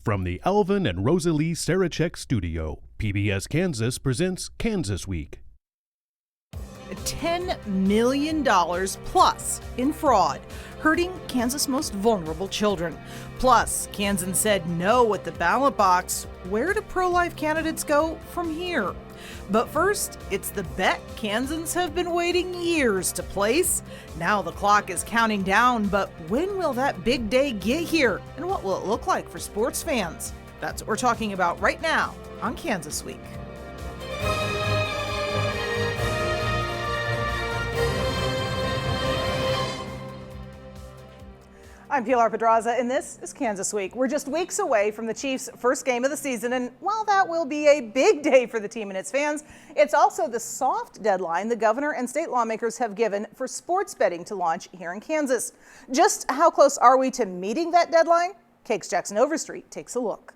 From the Alvin and Rosalie Sarachek studio, PBS Kansas presents Kansas Week. $10 million plus in fraud, hurting Kansas' most vulnerable children. Plus, Kansans said no at the ballot box. Where do pro-life candidates go from here? But first, it's the bet Kansans have been waiting years to place. Now the clock is counting down, but when will that big day get here? And what will it look like for sports fans? That's what we're talking about right now on Kansas Week. I'm Pilar Pedraza, and this is Kansas Week. We're just weeks away from the Chiefs' first game of the season, and while that will be a big day for the team and its fans, it's also the soft deadline the governor and state lawmakers have given for sports betting to launch here in Kansas. Just how close are we to meeting that deadline? Cakes Jackson Overstreet takes a look.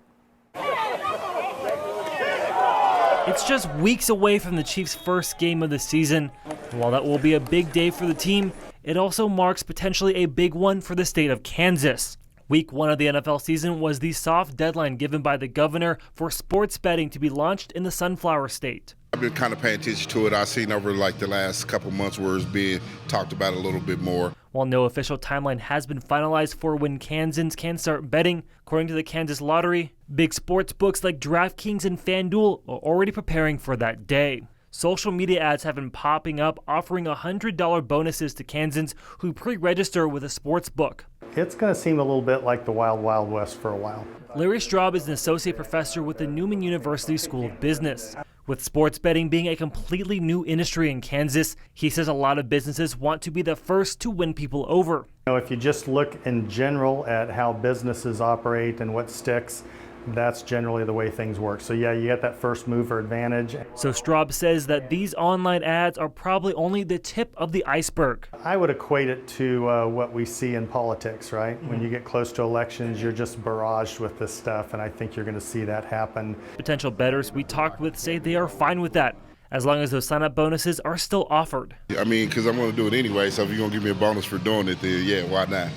It's just weeks away from the Chiefs' first game of the season. And while that will be a big day for the team, it also marks potentially a big one for the state of Kansas. Week 1 of the NFL season was the soft deadline given by the governor for sports betting to be launched in the Sunflower State. I've been kind of paying attention to it. I've seen over the last couple months where it's being talked about a little bit more. While no official timeline has been finalized for when Kansans can start betting, according to the Kansas Lottery, big sports books like DraftKings and FanDuel are already preparing for that day. Social media ads have been popping up offering $100 bonuses to Kansans who pre-register with a sports book. It's going to seem a little bit like the Wild Wild West for a while. Larry Straub is an associate professor with the Newman University School of Business. With sports betting being a completely new industry in Kansas, he says a lot of businesses want to be the first to win people over. If you just look in general at how businesses operate and what sticks, that's generally the way things work. So yeah, you get that first mover advantage. So Straub says that these online ads are probably only the tip of the iceberg. I would equate it to what we see in politics, right? When you get close to elections, you're just barraged with this stuff, and I think you're going to see that happen. Potential bettors we talked with say they are fine with that, as long as those sign-up bonuses are still offered. I mean, because I'm going to do it anyway, so if you're going to give me a bonus for doing it, then yeah, why not?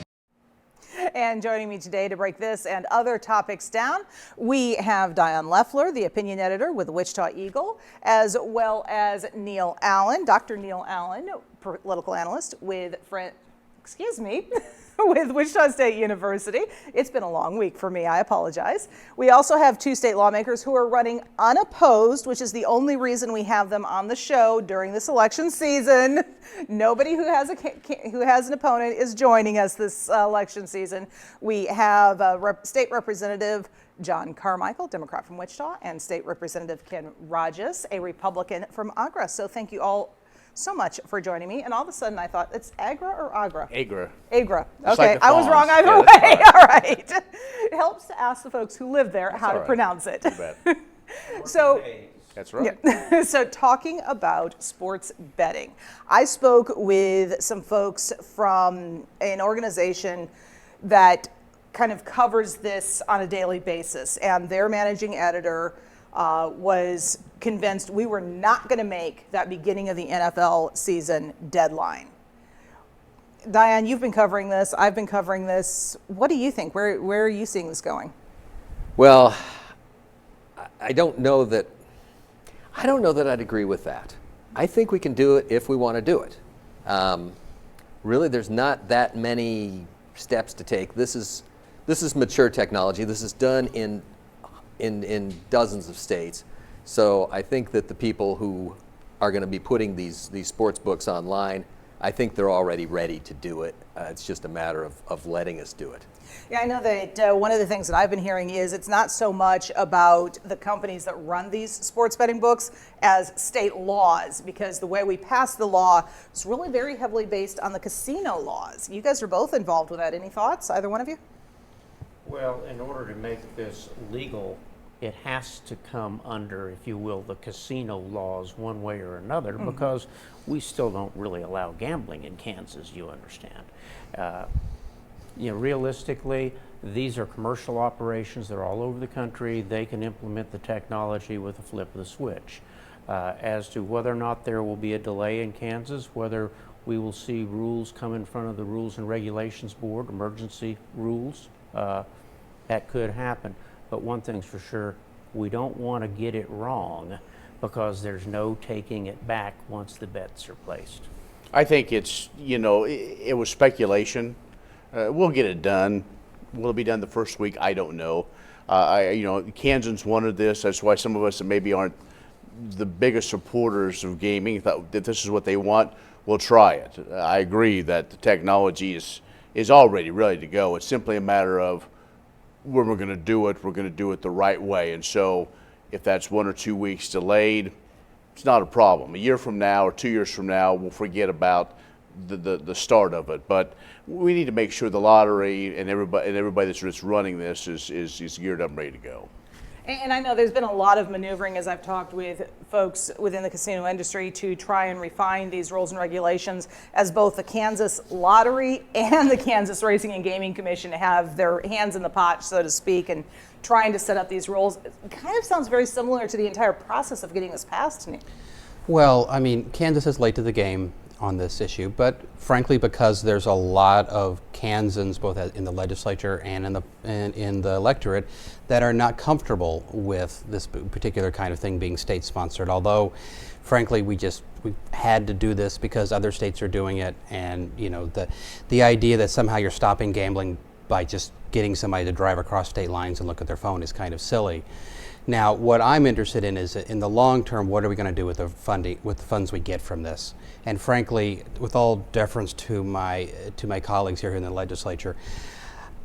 And joining me today to break this and other topics down, we have Diane Leffler, the opinion editor with the Wichita Eagle, as well as Neil Allen, Dr. Neil Allen, political analyst with with Wichita State University. It's been a long week for me, I apologize. We also have two state lawmakers who are running unopposed, which is the only reason we have them on the show during this election season. Nobody who has an opponent is joining us this election season. We have State Representative John Carmichael, Democrat from Wichita, and State Representative Ken Rajas, a Republican from Agra. So thank you all so much for joining me. And all of a sudden I thought, it's Agra or Agra? Agra. Agra. Just okay, like I was wrong either way. Right. All right. It helps to ask the folks who live there how to pronounce it. So, that's right. Yeah. So talking about sports betting, I spoke with some folks from an organization that kind of covers this on a daily basis, and their managing editor was convinced we were not going to make that beginning of the NFL season deadline. Diane, you've been covering this. I've been covering this. What do you think? Where are you seeing this going? Well, I don't know that I'd agree with that. I think we can do it if we want to do it. Really, there's not that many steps to take. This is mature technology. This is done in dozens of states. So I think that the people who are going to be putting these sports books online, I think they're already ready to do it. It's just a matter of letting us do it. Yeah, I know that one of the things that I've been hearing is it's not so much about the companies that run these sports betting books as state laws, because the way we pass the law is really very heavily based on the casino laws. You guys are both involved with that. Any thoughts, either one of you? Well, in order to make this legal, it has to come under, if you will, the casino laws one way or another, because we still don't really allow gambling in Kansas, you understand. Realistically, these are commercial operations. They're all over the country. They can implement the technology with a flip of the switch. As to whether or not there will be a delay in Kansas, whether we will see rules come in front of the Rules and Regulations Board, emergency rules, that could happen. But one thing's for sure, we don't want to get it wrong because there's no taking it back once the bets are placed. I think it's, it was speculation. We'll get it done. Will it be done the first week? I don't know. Kansans wanted this. That's why some of us that maybe aren't the biggest supporters of gaming thought that this is what they want. We'll try it. I agree that the technology is already ready to go. It's simply a matter of when we're going to do it. We're going to do it the right way. And so if that's 1 or 2 weeks delayed, it's not a problem. A year from now or 2 years from now, we'll forget about the start of it. But we need to make sure the lottery and everybody that's running this is geared up and ready to go. And I know there's been a lot of maneuvering as I've talked with folks within the casino industry to try and refine these rules and regulations, as both the Kansas Lottery and the Kansas Racing and Gaming Commission have their hands in the pot, so to speak, and trying to set up these rules. It kind of sounds very similar to the entire process of getting this passed to me. Well, I mean, Kansas is late to the game on this issue, but frankly, because there's a lot of Kansans, both in the legislature and in the electorate, that are not comfortable with this particular kind of thing being state-sponsored. Although, frankly, we had to do this because other states are doing it, and the idea that somehow you're stopping gambling by just getting somebody to drive across state lines and look at their phone is kind of silly. Now, what I'm interested in is, in the long term, what are we going to do with the funds we get from this? And frankly, with all deference to my colleagues here in the legislature,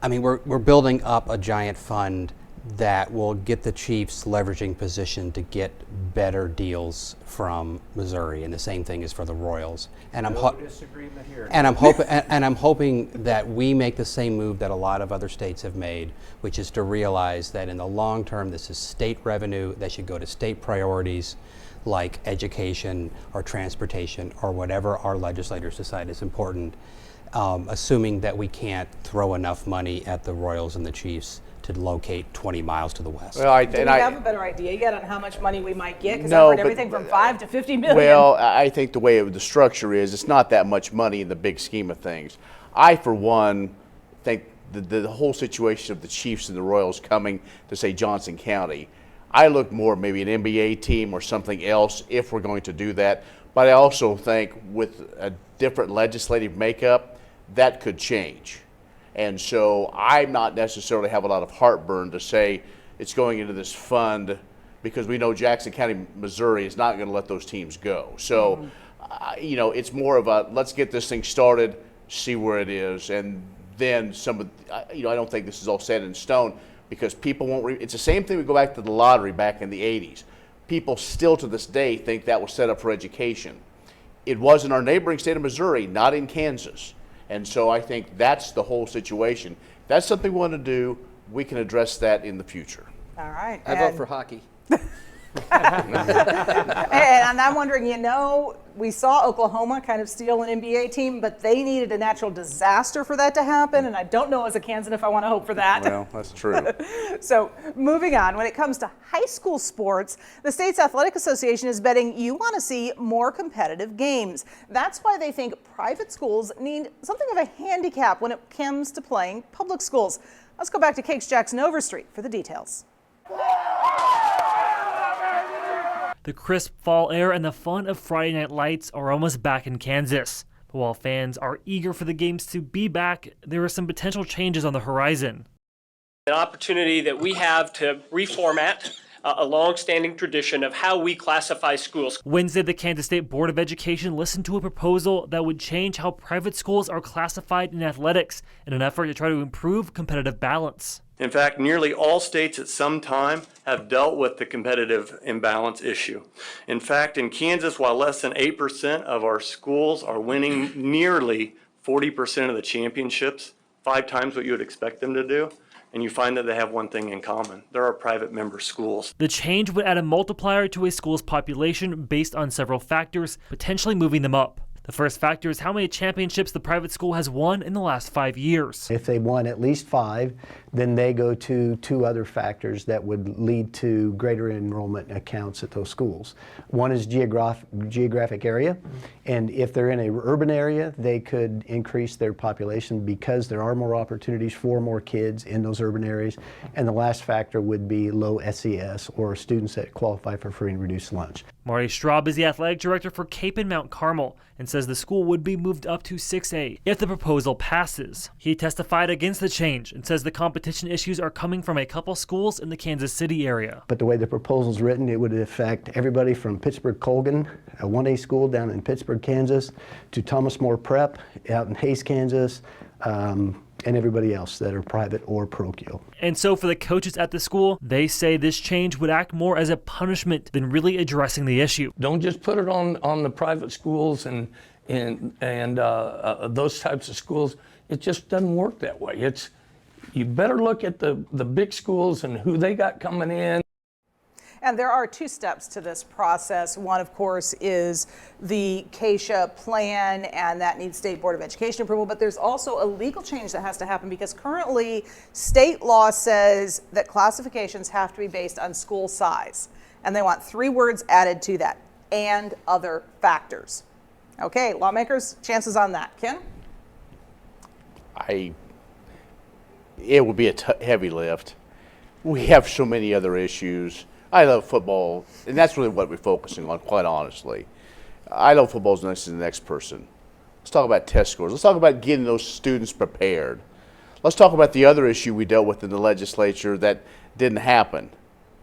I mean, we're building up a giant fund that will get the Chiefs leveraging position to get better deals from Missouri, and the same thing is for the Royals. And No disagreement here. And I'm hoping that we make the same move that a lot of other states have made, which is to realize that in the long term, this is state revenue that should go to state priorities like education or transportation or whatever our legislators decide is important, assuming that we can't throw enough money at the Royals and the Chiefs to locate 20 miles to the west. Well, Do we have a better idea yet on how much money we might get? Because No, I've heard but- everything from 5 to 50 million. Well, I think the way the structure is, it's not that much money in the big scheme of things. I, for one, think the whole situation of the Chiefs and the Royals coming to, say, Johnson County, I look more maybe an NBA team or something else if we're going to do that. But I also think with a different legislative makeup, that could change. And so I'm not necessarily have a lot of heartburn to say it's going into this fund, because we know Jackson County, Missouri is not going to let those teams go. So, it's more of a let's get this thing started, see where it is, and then I don't think this is all set in stone, because people won't. It's the same thing. We go back to the lottery back in the 80s. People still to this day think that was set up for education. It was in our neighboring state of Missouri, not in Kansas. And so I think that's the whole situation. If that's something we want to do, we can address that in the future. All right. I vote for hockey. And I'm wondering, we saw Oklahoma kind of steal an NBA team, but they needed a natural disaster for that to happen. And I don't know as a Kansan if I want to hope for that. Well, that's true. So moving on, when it comes to high school sports, the state's athletic association is betting you want to see more competitive games. That's why they think private schools need something of a handicap when it comes to playing public schools. Let's go back to Cakes Jackson Overstreet for the details. The crisp fall air and the fun of Friday night lights are almost back in Kansas. But while fans are eager for the games to be back, there are some potential changes on the horizon. An opportunity that we have to reformat a long-standing tradition of how we classify schools. Wednesday, the Kansas State Board of Education listened to a proposal that would change how private schools are classified in athletics in an effort to try to improve competitive balance. In fact, nearly all states at some time have dealt with the competitive imbalance issue. In fact, in Kansas, while less than 8% of our schools are winning nearly 40% of the championships, 5 times what you would expect them to do, and you find that they have one thing in common. There are private member schools. The change would add a multiplier to a school's population based on several factors, potentially moving them up. The first factor is how many championships the private school has won in the last 5 years. If they won at least 5, then they go to 2 other factors that would lead to greater enrollment accounts at those schools. One is geographic area, and if they're in an urban area, they could increase their population because there are more opportunities for more kids in those urban areas. And the last factor would be low SES, or students that qualify for free and reduced lunch. Marty Straub is the athletic director for Cape and Mount Carmel and says the school would be moved up to 6A if the proposal passes. He testified against the change and says the competition issues are coming from a couple schools in the Kansas City area. But the way the proposal's written, it would affect everybody from Pittsburgh-Colgan, a 1A school down in Pittsburgh, Kansas, to Thomas More Prep out in Hays, Kansas, and everybody else that are private or parochial. And so for the coaches at the school, they say this change would act more as a punishment than really addressing the issue. Don't just put it on the private schools and those types of schools. It just doesn't work that way. You better look at the big schools and who they got coming in. And there are 2 steps to this process. One, of course, is the CASHA plan, and that needs State Board of Education approval. But there's also a legal change that has to happen because currently state law says that classifications have to be based on school size. And they want 3 words added to that, and other factors. Okay, lawmakers, chances on that. Ken? It would be a heavy lift. We have so many other issues. I love football, and that's really what we're focusing on, quite honestly. I love football as much as the next person. Let's talk about test scores. Let's talk about getting those students prepared. Let's talk about the other issue we dealt with in the legislature that didn't happen.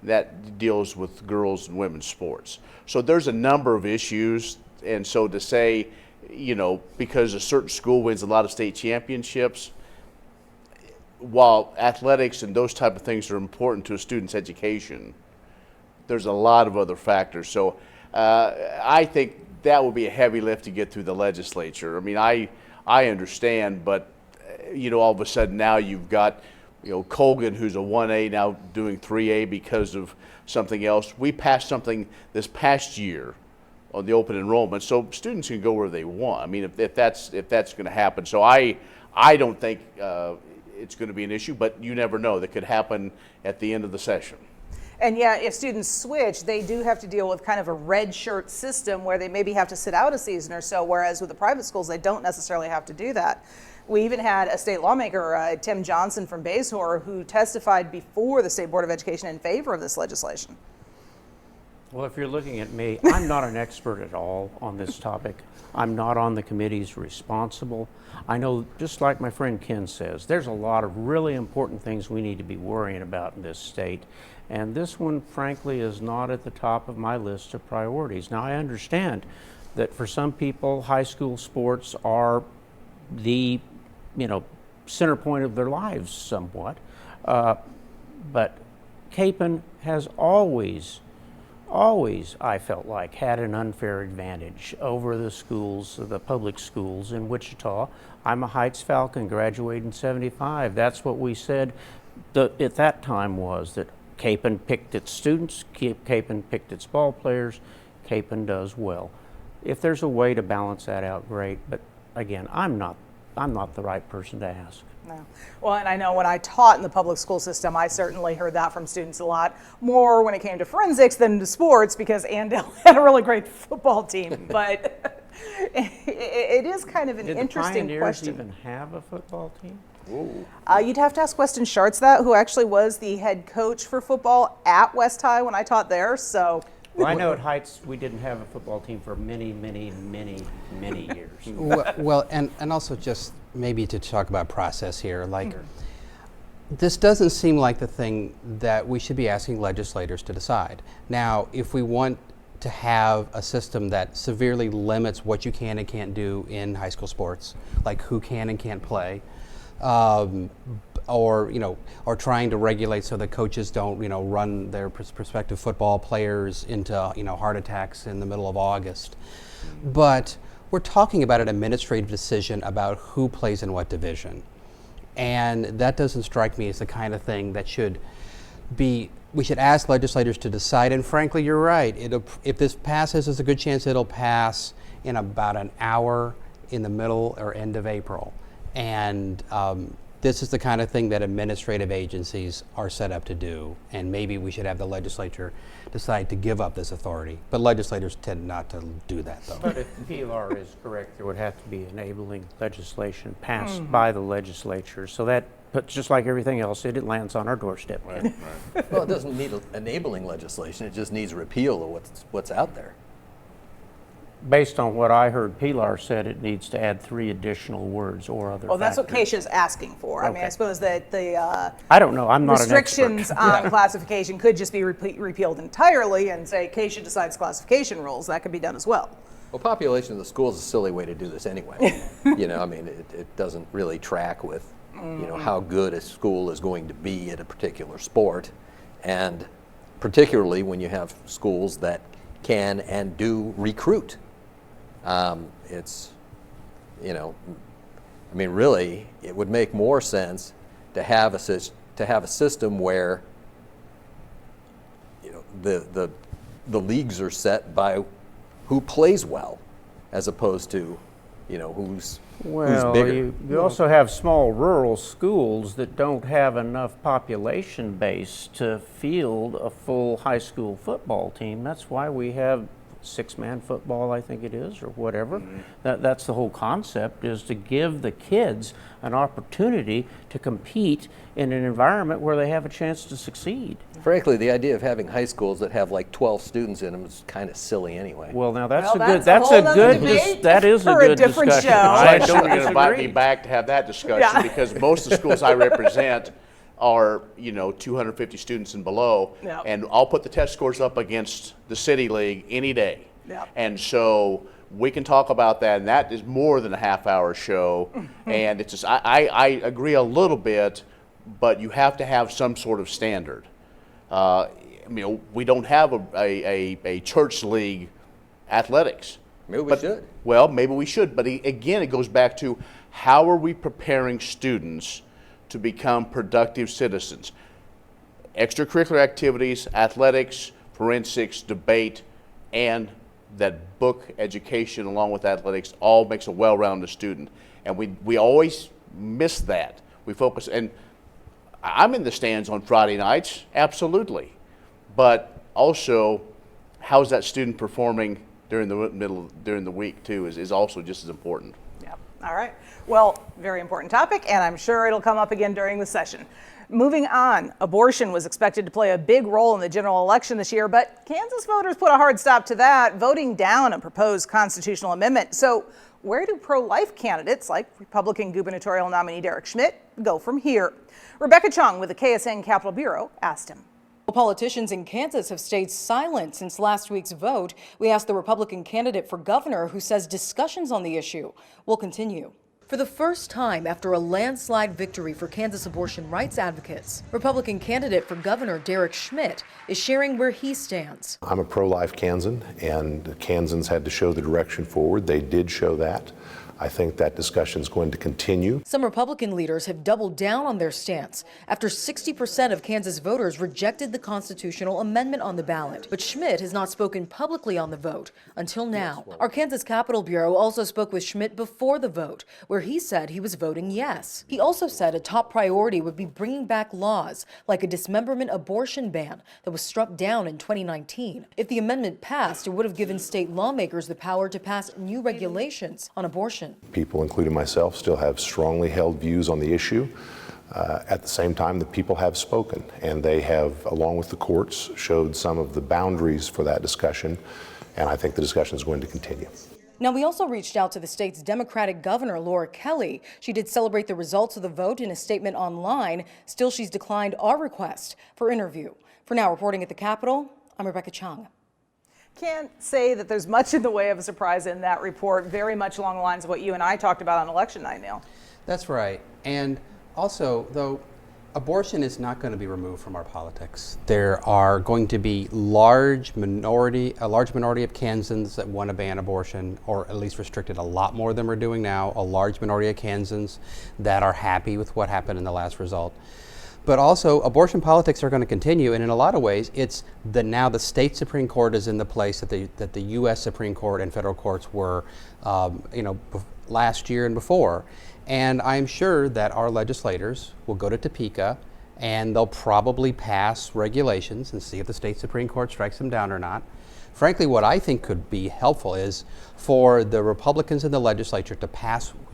That deals with girls and women's sports. So there's a number of issues, and so to say, because a certain school wins a lot of state championships, while athletics and those type of things are important to a student's education, there's a lot of other factors. So I think that will be a heavy lift to get through the legislature. I mean, I understand, but all of a sudden now you've got Colgan, who's a 1A, now doing 3A because of something else. We passed something this past year on the open enrollment, so students can go where they want. I mean, if that's going to happen. So I don't think it's going to be an issue, but you never know. That could happen at the end of the session. And yeah, if students switch, they do have to deal with kind of a red shirt system where they maybe have to sit out a season or so, whereas with the private schools, they don't necessarily have to do that. We even had a state lawmaker, Tim Johnson from Bayshore, who testified before the State Board of Education in favor of this legislation. Well, if you're looking at me, I'm not an expert at all on this topic. I'm not on the committees responsible. I know, just like my friend Ken says, there's a lot of really important things we need to be worrying about in this state. And this one, frankly, is not at the top of my list of priorities. Now, I understand that for some people, high school sports are the, center point of their lives somewhat. But Capen has always, I felt like, had an unfair advantage over the schools, the public schools in Wichita. I'm a Heights Falcon, graduated in '75. That's what we said at that time, was that Capen picked its students, Capen picked its ball players, Capen does well. If there's a way to balance that out, great. But again, I'm not the right person to ask. No. Well, and I know when I taught in the public school system, I certainly heard that from students a lot more when it came to forensics than to sports, because Andale had a really great football team. But it is kind of an interesting Did the question. Pioneers even have a football team? You'd have to ask Weston Schartz that, who actually was the head coach for football at West High when I taught there. So. Well, I know at Heights we didn't have a football team for many years. Well, and also just maybe to talk about process here, like this doesn't seem like the thing that we should be asking legislators to decide. Now, if we want to have a system that severely limits what you can and can't do in high school sports, like who can and can't play, or trying to regulate so that coaches don't, run their prospective football players into, heart attacks in the middle of August. But we're talking about an administrative decision about who plays in what division. And that doesn't strike me as the kind of thing that we should ask legislators to decide. And frankly, you're right. If this passes, there's a good chance it'll pass in about an hour in the middle or end of April. And this is the kind of thing that administrative agencies are set up to do, and maybe we should have the legislature decide to give up this authority. But legislators tend not to do that, though. But if Pilar is correct, there would have to be enabling legislation passed by the legislature. So that, but just like everything else, it lands on our doorstep. Right. Well, it doesn't need enabling legislation. It just needs repeal of what's out there. Based on what I heard, Pilar said it needs to add 3 additional words or other Well, that's what factors. Keisha's asking for. I mean, I Okay. suppose that the I don't know. I'm not an expert. restrictions on classification could just be repealed entirely and say Keisha decides classification rules. That could be done as well. Well, population of the schools is a silly way to do this anyway. You know, I mean, it doesn't really track with, you know, how good a school is going to be at a particular sport. And particularly when you have schools that can and do recruit. It's, you know, I mean, really, it would make more sense to have a system where, you know, the leagues are set by who plays well, as opposed to, you know, who's bigger. You also have small rural schools that don't have enough population base to field a full high school football team. That's why we have 6-man football, I think it is, or whatever. That's the whole concept, is to give the kids an opportunity to compete in an environment where they have a chance to succeed. Frankly, the idea of having high schools that have like 12 students in them is kind of silly anyway. Well, now that's Well, a that's good, a whole nother that is a for a good different discussion. show. I You're don't going to invite me disagree. back to have that discussion Yeah. because most of the schools I represent are, you know, 250 students and below. Yep. And I'll put the test scores up against the City League any day. Yep. And so we can talk about that, and that is more than a half-hour show. And it's just, I agree a little bit, but you have to have some sort of standard. I mean, we don't have a church league athletics. Maybe we should. Well, maybe we should, but again, it goes back to how are we preparing students to become productive citizens? Extracurricular activities, athletics, forensics, debate, and that book education along with athletics all makes a well-rounded student. And we always miss that. We focus, and I'm in the stands on Friday nights, absolutely. But also, how's that student performing during the week too is also just as important. Yeah. All right. Well, very important topic, and I'm sure it'll come up again during the session. Moving on, abortion was expected to play a big role in the general election this year, but Kansas voters put a hard stop to that, voting down a proposed constitutional amendment. So where do pro-life candidates like Republican gubernatorial nominee Derek Schmidt go from here? Rebecca Chung with the KSN Capitol Bureau asked him. Politicians in Kansas have stayed silent since last week's vote. We asked the Republican candidate for governor, who says discussions on the issue will continue. For the first time after a landslide victory for Kansas abortion rights advocates, Republican candidate for governor Derek Schmidt is sharing where he stands. I'm a pro-life Kansan, and Kansans had to show the direction forward. They did show that. I think that discussion is going to continue. Some Republican leaders have doubled down on their stance after 60% of Kansas voters rejected the constitutional amendment on the ballot. But Schmidt has not spoken publicly on the vote until now. Our Kansas Capitol Bureau also spoke with Schmidt before the vote, where he said he was voting yes. He also said a top priority would be bringing back laws like a dismemberment abortion ban that was struck down in 2019. If the amendment passed, it would have given state lawmakers the power to pass new regulations on abortion. People, including myself, still have strongly held views on the issue. At the same time, the people have spoken, and they have, along with the courts, showed some of the boundaries for that discussion, and I think the discussion is going to continue. Now, we also reached out to the state's Democratic governor, Laura Kelly. She did celebrate the results of the vote in a statement online. Still, she's declined our request for interview. For now, reporting at the Capitol, I'm Rebecca Chung. Can't say that there's much in the way of a surprise in that report, very much along the lines of what you and I talked about on election night, Neil. That's right. And also, though, abortion is not going to be removed from our politics. There are going to be a large minority of Kansans that want to ban abortion, or at least restrict it a lot more than we're doing now. A large minority of Kansans that are happy with what happened in the last result. But also, abortion politics are going to continue, and in a lot of ways, it's now the state Supreme Court is in the place that the U.S. Supreme Court and federal courts were, last year and before. And I'm sure that our legislators will go to Topeka, and they'll probably pass regulations and see if the state Supreme Court strikes them down or not. Frankly, what I think could be helpful is for the Republicans in the legislature to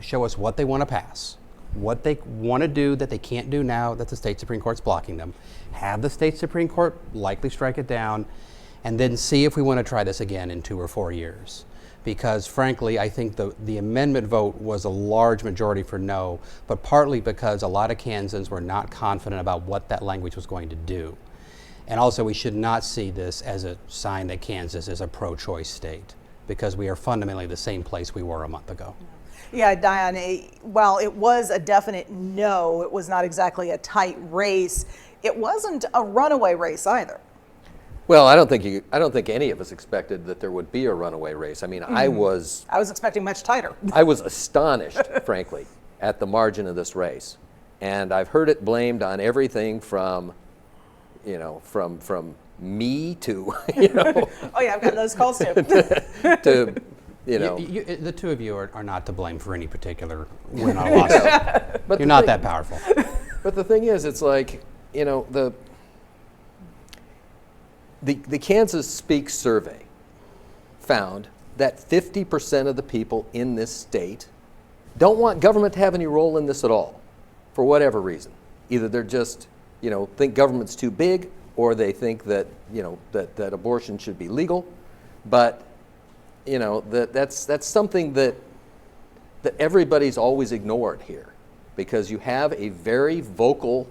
show us what they want to pass, what they want to do that they can't do now that the state Supreme Court's blocking them, have the state Supreme Court likely strike it down, and then see if we want to try this again in 2 or 4 years. Because frankly, I think the amendment vote was a large majority for no, but partly because a lot of Kansans were not confident about what that language was going to do. And also, we should not see this as a sign that Kansas is a pro-choice state, because we are fundamentally the same place we were a month ago. Yeah, Diane, while it was a definite no, it was not exactly a tight race. It wasn't a runaway race either. Well, I don't think any of us expected that there would be a runaway race. I mean, I was expecting much tighter. I was astonished, frankly, at the margin of this race. And I've heard it blamed on everything from, from me to, Oh yeah, I've got those calls too. to the two of you are not to blame for any particular win or loss. But you're not that powerful. But the thing is, it's like, the Kansas Speaks survey found that 50% of the people in this state don't want government to have any role in this at all, for whatever reason. Either they're just, think government's too big, or they think that, that abortion should be legal. But, that's something that everybody's always ignored here, because you have a very vocal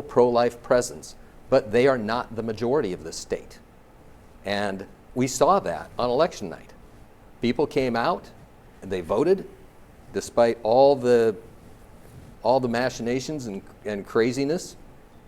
pro-life presence, but they are not the majority of this state. And we saw that on election night. People came out and they voted, despite all the machinations and craziness,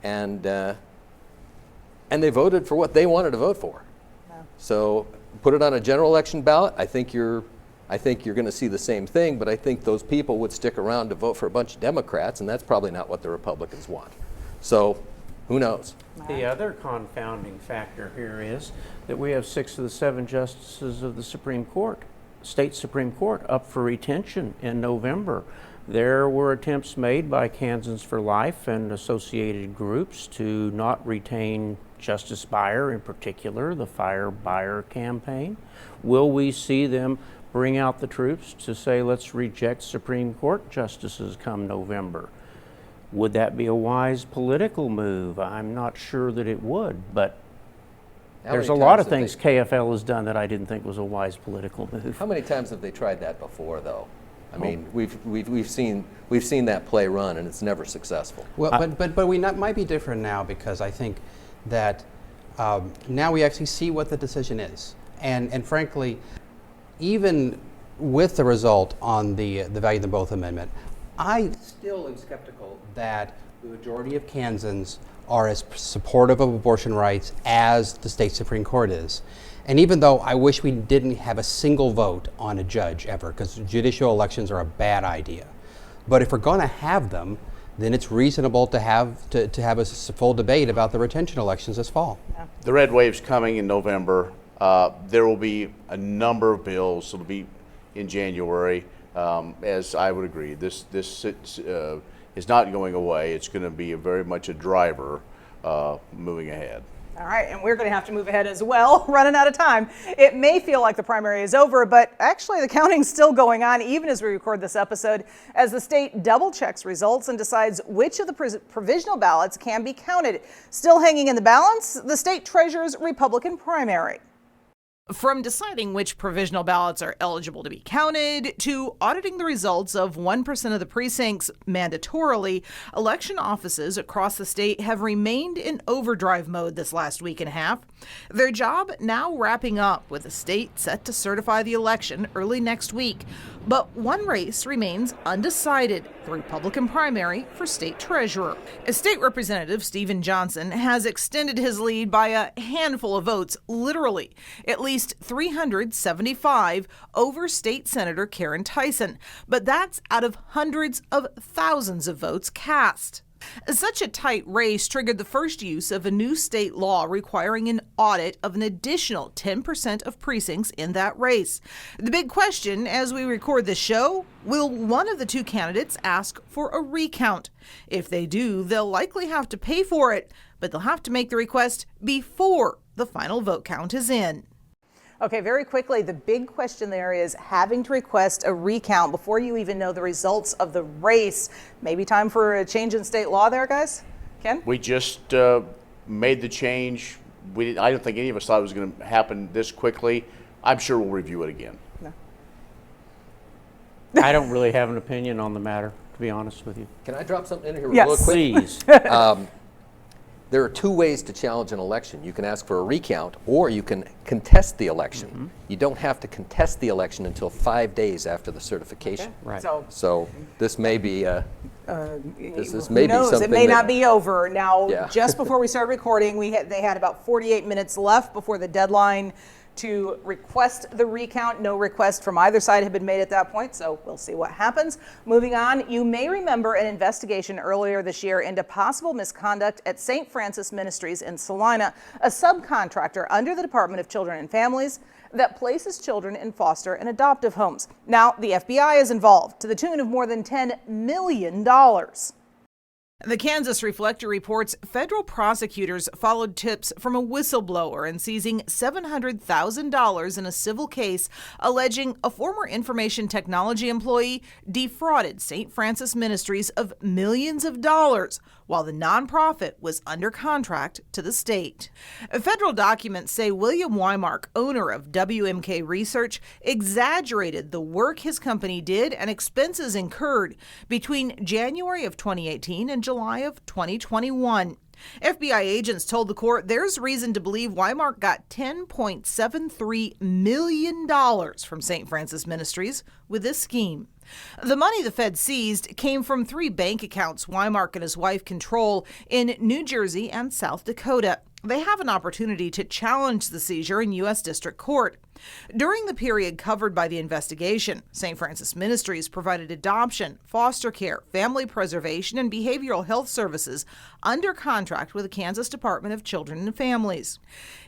and they voted for what they wanted to vote for. Wow. So put it on a general election ballot. I think you're going to see the same thing, but I think those people would stick around to vote for a bunch of Democrats, and that's probably not what the Republicans want. So who knows? The other confounding factor here is that we have 6 of the 7 justices of the Supreme Court, state Supreme Court, up for retention in November. There were attempts made by Kansans for Life and associated groups to not retain Justice Breyer, in particular, the Fire Breyer campaign. Will we see them bring out the troops to say, let's reject Supreme Court justices come November? Would that be a wise political move? I'm not sure that it would, but there's a lot of things KFL has done that I didn't think was a wise political move. How many times have they tried that before, though? I mean, we've seen that play run, and it's never successful. Well, but we might be different now, because I think that now we actually see what the decision is, and frankly, even with the result on the value of the both amendment, I still am skeptical that the majority of Kansans are as supportive of abortion rights as the state Supreme Court is. And even though I wish we didn't have a single vote on a judge ever, because judicial elections are a bad idea. But if we're going to have them, then it's reasonable to have a full debate about the retention elections this fall. Yeah. The red wave's coming in November. There will be a number of bills that will be in January. As I would agree, this is not going away. It's going to be very much a driver moving ahead. All right, and we're going to have to move ahead as well, running out of time. It may feel like the primary is over, but actually the counting's still going on even as we record this episode, as the state double checks results and decides which of the provisional ballots can be counted. Still hanging in the balance, the state treasurer's Republican primary. From deciding which provisional ballots are eligible to be counted to auditing the results of 1% of the precincts mandatorily, election offices across the state have remained in overdrive mode this last week and a half. Their job now wrapping up, with the state set to certify the election early next week. But one race remains undecided, the Republican primary for state treasurer. State Representative Stephen Johnson has extended his lead by a handful of votes, literally, at least 375 over State Senator Karen Tyson. But that's out of hundreds of thousands of votes cast. Such a tight race triggered the first use of a new state law requiring an audit of an additional 10% of precincts in that race. The big question as we record this show, will one of the two candidates ask for a recount? If they do, they'll likely have to pay for it, but they'll have to make the request before the final vote count is in. Okay, very quickly, the big question there is having to request a recount before you even know the results of the race. Maybe time for a change in state law there, guys? Ken? We just made the change. I don't think any of us thought it was going to happen this quickly. I'm sure we'll review it again. No. I don't really have an opinion on the matter, to be honest with you. Can I drop something in here Yes. real quick? Please. There are two ways to challenge an election. You can ask for a recount, or you can contest the election. You don't have to contest the election until 5 days after the certification. Right. So this may be this may Who knows? be something It may that- not be over. Now, Yeah. just before we started recording, they had about 48 minutes left before the deadline to request the recount. No request from either side had been made at that point, so we'll see what happens. Moving on, you may remember an investigation earlier this year into possible misconduct at St. Francis Ministries in Salina, a subcontractor under the Department of Children and Families that places children in foster and adoptive homes. Now, the FBI is involved to the tune of more than $10 million. The Kansas Reflector reports federal prosecutors followed tips from a whistleblower in seizing $700,000 in a civil case alleging a former information technology employee defrauded St. Francis Ministries of millions of dollars while the nonprofit was under contract to the state. Federal documents say William Weimark, owner of WMK Research, exaggerated the work his company did and expenses incurred between January of 2018 and July of 2021. FBI agents told the court there's reason to believe Weimark got $10.73 million from St. Francis Ministries with this scheme. The money the Fed seized came from 3 bank accounts Weimark and his wife control in New Jersey and South Dakota. They have an opportunity to challenge the seizure in U.S. District Court. During the period covered by the investigation, St. Francis Ministries provided adoption, foster care, family preservation, and behavioral health services under contract with the Kansas Department of Children and Families.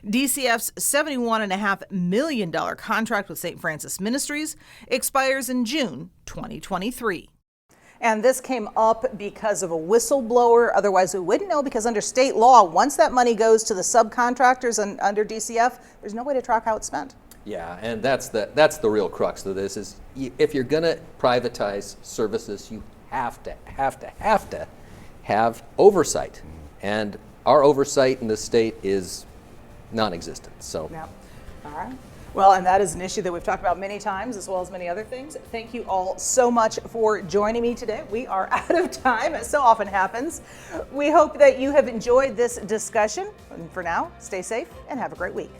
DCF's $71.5 million contract with St. Francis Ministries expires in June 2023. And this came up because of a whistleblower. Otherwise, we wouldn't know, because under state law, once that money goes to the subcontractors and under DCF, there's no way to track how it's spent. Yeah, and that's the real crux of this is if you're going to privatize services, you have to have oversight. And our oversight in this state is non-existent. So. Yeah. All right. Well, and that is an issue that we've talked about many times, as well as many other things. Thank you all so much for joining me today. We are out of time, as so often happens. We hope that you have enjoyed this discussion. And for now, stay safe and have a great week.